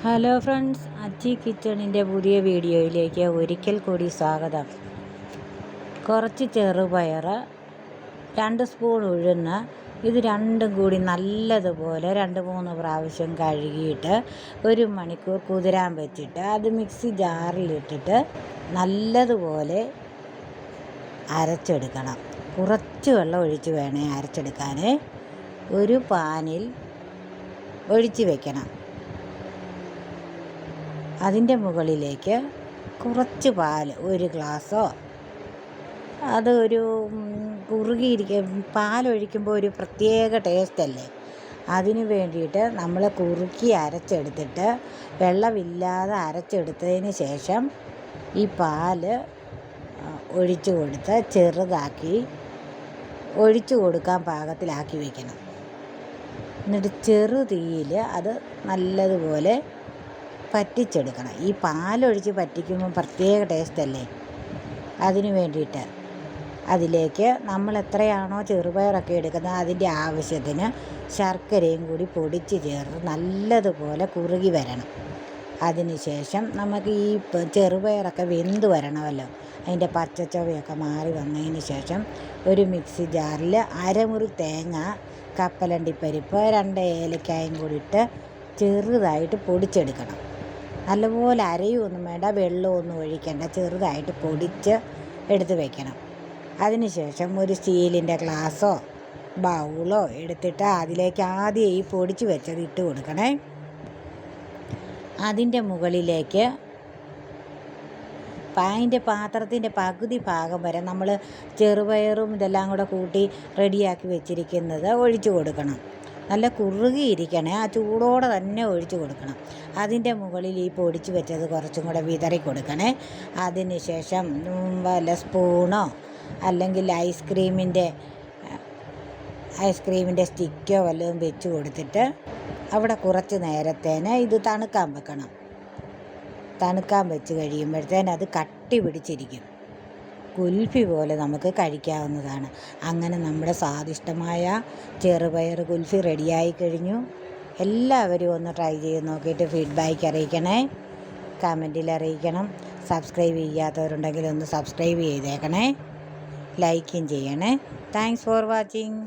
Hello friends, അച്ചി കിച്ചണിൻ്റെ പുതിയ വീഡിയോയിലേക്ക് ഒരിക്കൽ കൂടി സ്വാഗതം. കുറച്ച് ചെറുപയർ, 2 സ്പൂൺ ഉഴുന്ന്, ഇത് രണ്ടും കൂടി നല്ലതുപോലെ 2-3 പ്രാവശ്യം കഴുകിയിട്ട് 1 മണിക്കൂർ കുതിരാൻ വെച്ചിട്ട് അത് മിക്സി ജാറിലിട്ടിട്ട് നല്ലതുപോലെ അരച്ചെടുക്കണം. കുറച്ച് വെള്ളം ഒഴിച്ച് വേണേ അരച്ചെടുക്കാൻ. ഒരു പാനിൽ ഒഴിച്ച് വയ്ക്കണം. അതിൻ്റെ മുകളിലേക്ക് കുറച്ച് പാൽ, 1 ഗ്ലാസ്സോ, അത് ഒരു പാലൊഴിക്കുമ്പോൾ ഒരു പ്രത്യേക ടേസ്റ്റല്ലേ, അതിന് വേണ്ടിയിട്ട് നമ്മൾ കുറുക്കി അരച്ചെടുത്തിട്ട് വെള്ളമില്ലാതെ അരച്ചെടുത്തതിന് ശേഷം ഈ പാൽ ഒഴിച്ചു കൊടുത്ത് ചെറുതാക്കി ഒഴിച്ചു കൊടുക്കാൻ പാകത്തിലാക്കി വയ്ക്കണം. എന്നിട്ട് ചെറു തീയിൽ അത് നല്ലതുപോലെ പറ്റിച്ചെടുക്കണം. ഈ പാലൊഴിച്ച് പറ്റിക്കുമ്പോൾ പ്രത്യേക ടേസ്റ്റല്ലേ, അതിന് വേണ്ടിയിട്ട് അതിലേക്ക് നമ്മൾ എത്രയാണോ ചെറുപയറൊക്കെ എടുക്കുന്നത് അതിൻ്റെ ആവശ്യത്തിന് ശർക്കരയും കൂടി പൊടിച്ച് ചേർത്ത് നല്ലതുപോലെ കുറുകി വരണം. അതിന് ശേഷം നമുക്ക് ഈ ചെറുപയറൊക്കെ വെന്ത് വരണമല്ലോ, അതിൻ്റെ പച്ചച്ചുവയൊക്കെ മാറി വന്നതിന് ശേഷം ഒരു മിക്സി ജാറിൽ അരമുറി തേങ്ങ, കപ്പലണ്ടിപ്പരിപ്പ്, 2 ഏലക്കായും കൂടി ഇട്ട് ചെറുതായിട്ട് പൊടിച്ചെടുക്കണം. നല്ലപോലെ അരയൊന്നും വേണ്ട, വെള്ളമൊന്നും ഒഴിക്കേണ്ട, ചെറുതായിട്ട് പൊടിച്ച് എടുത്ത് വയ്ക്കണം. അതിനുശേഷം ഒരു സ്റ്റീലിൻ്റെ ഗ്ലാസ്സോ ബൗളോ എടുത്തിട്ട് അതിലേക്ക് ആദ്യം ഈ പൊടിച്ച് വെച്ചത് ഇട്ട് കൊടുക്കണേ. അതിൻ്റെ മുകളിലേക്ക് അതിൻ്റെ പാത്രത്തിൻ്റെ പകുതി ഭാഗം വരെ നമ്മൾ ചെറുപയറും ഇതെല്ലാം കൂടെ കൂട്ടി റെഡിയാക്കി വെച്ചിരിക്കുന്നത് ഒഴിച്ചു കൊടുക്കണം. നല്ല കുറുകിയിരിക്കണേ, ആ ചൂടോടെ തന്നെ ഒഴിച്ചു കൊടുക്കണം. അതിൻ്റെ മുകളിൽ ഈ പൊടിച്ച് വെച്ചത് കുറച്ചും കൂടെ വിതറി കൊടുക്കണേ. അതിന് ശേഷം വല്ല സ്പൂണോ അല്ലെങ്കിൽ ഐസ്ക്രീമിൻ്റെ സ്റ്റിക്കോ വല്ലതും വെച്ച് കൊടുത്തിട്ട് അവിടെ കുറച്ച് നേരത്തേന് ഇത് തണുക്കാൻ വെക്കണം. തണുക്കാൻ വെച്ച് കഴിയുമ്പോഴത്തേന് അത് കട്ടി പിടിച്ചിരിക്കും. കുൽഫി പോലെ നമുക്ക് കഴിക്കാവുന്നതാണ്. അങ്ങനെ നമ്മുടെ സ്വാദിഷ്ടമായ ചെറുപയർ കുൽഫി റെഡിയായി കഴിഞ്ഞു. എല്ലാവരും ഒന്ന് ട്രൈ ചെയ്ത് നോക്കിയിട്ട് ഫീഡ്ബാക്ക് അറിയിക്കണേ, കമൻറ്റിൽ അറിയിക്കണം. സബ്സ്ക്രൈബ് ചെയ്യാത്തവരുണ്ടെങ്കിൽ ഒന്ന് സബ്സ്ക്രൈബ് ചെയ്തേക്കണേ, ലൈക്കും ചെയ്യണേ. Thanks for watching.